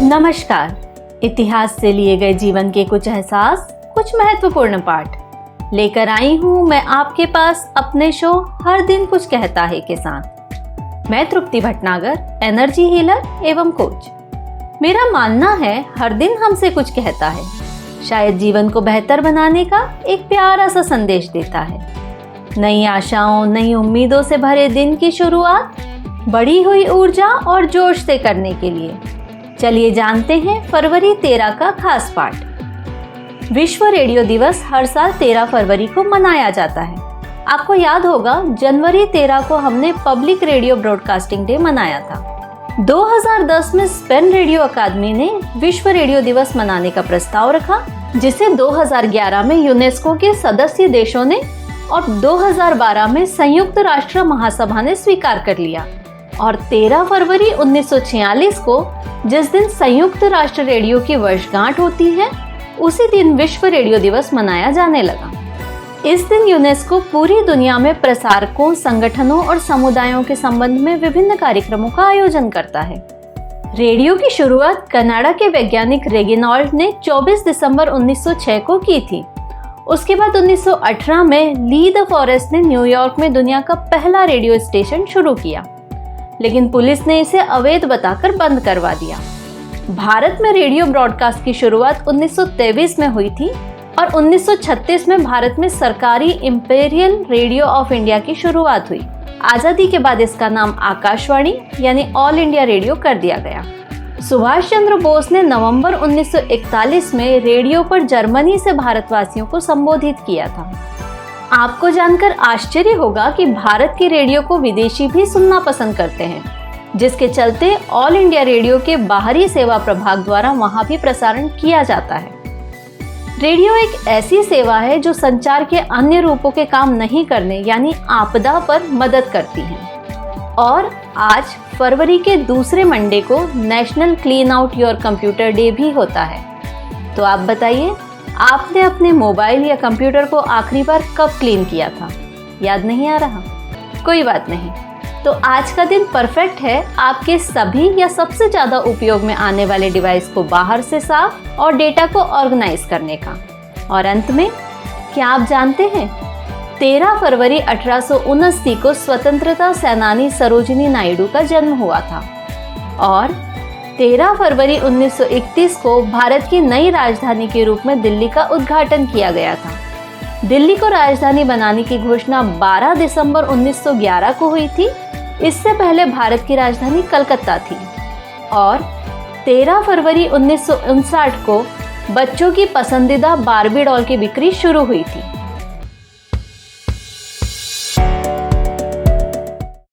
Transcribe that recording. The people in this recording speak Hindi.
नमस्कार। इतिहास से लिए गए जीवन के कुछ एहसास, कुछ महत्वपूर्ण पाठ लेकर आई हूँ मैं आपके पास अपने शो हर दिन कुछ कहता है के साथ। मैं तृप्ति भटनागर, एनर्जी हीलर एवं कोच। मेरा मानना है हर दिन हमसे कुछ कहता है, शायद जीवन को बेहतर बनाने का एक प्यारा सा संदेश देता है। नई आशाओं, नई उम्मीदों से भरे दिन की शुरुआत बढ़ी हुई ऊर्जा और जोश से करने के लिए चलिए जानते हैं फरवरी 13 का खास पाठ। विश्व रेडियो दिवस हर साल 13 फरवरी को मनाया जाता है। आपको याद होगा जनवरी 13 को हमने पब्लिक रेडियो ब्रॉडकास्टिंग डे मनाया था। 2010 में स्पेन रेडियो अकादमी ने विश्व रेडियो दिवस मनाने का प्रस्ताव रखा, जिसे 2011 में यूनेस्को के सदस्य देशों ने और 2012 में संयुक्त राष्ट्र महासभा ने स्वीकार कर लिया। और 13 फरवरी 1946 को, जिस दिन संयुक्त राष्ट्र रेडियो की वर्षगांठ होती है, उसी दिन विश्व रेडियो दिवस मनाया जाने लगा। इस दिन यूनेस्को पूरी दुनिया में प्रसारकों, संगठनों और समुदायों के संबंध में विभिन्न कार्यक्रमों का आयोजन करता है। रेडियो की शुरुआत कनाडा के वैज्ञानिक रेगिनॉल्ड ने 24 दिसंबर 1906 को की थी। उसके बाद 1918 में ली द फॉरेस्ट ने न्यूयॉर्क में दुनिया का पहला रेडियो स्टेशन शुरू किया, लेकिन पुलिस ने इसे अवैध बताकर बंद करवा दिया। भारत में रेडियो ब्रॉडकास्ट की शुरुआत 1923 में हुई थी और 1936 में भारत में सरकारी इंपीरियल रेडियो ऑफ इंडिया की शुरुआत हुई। आजादी के बाद इसका नाम आकाशवाणी यानी ऑल इंडिया रेडियो कर दिया गया। सुभाष चंद्र बोस ने नवंबर 1941 में रेडियो पर जर्मनी से भारतवासियों को संबोधित किया था। आपको जानकर आश्चर्य होगा कि भारत के रेडियो को विदेशी भी सुनना पसंद करते हैं, जिसके चलते ऑल इंडिया रेडियो के बाहरी सेवा प्रभाग द्वारा वहां भी प्रसारण किया जाता है। रेडियो एक ऐसी सेवा है जो संचार के अन्य रूपों के काम नहीं करने यानी आपदा पर मदद करती है। और आज फरवरी के दूसरे मंडे को national clean out your computer day भी होता है। तो आप बताइए, आपने अपने मोबाइल या कंप्यूटर को आखिरी बार कब क्लीन किया था? याद नहीं आ रहा? कोई बात नहीं। तो आज का दिन परफेक्ट है आपके सभी या सबसे ज़्यादा उपयोग में आने वाले डिवाइस को बाहर से साफ और डेटा को ऑर्गेनाइज करने का। और अंत में, क्या आप जानते हैं 13 फरवरी 1879 को स्वतंत्रता सेनानी सरोजिनी नायडू का जन्म हुआ था और 13 फरवरी 1931 को भारत की नई राजधानी के रूप में दिल्ली का उद्घाटन किया गया था। दिल्ली को राजधानी बनाने की घोषणा 12 दिसंबर 1911 को हुई थी। इससे पहले भारत की राजधानी कलकत्ता थी। और 13 फरवरी 1959 को बच्चों की पसंदीदा बार्बी डॉल की बिक्री शुरू हुई थी।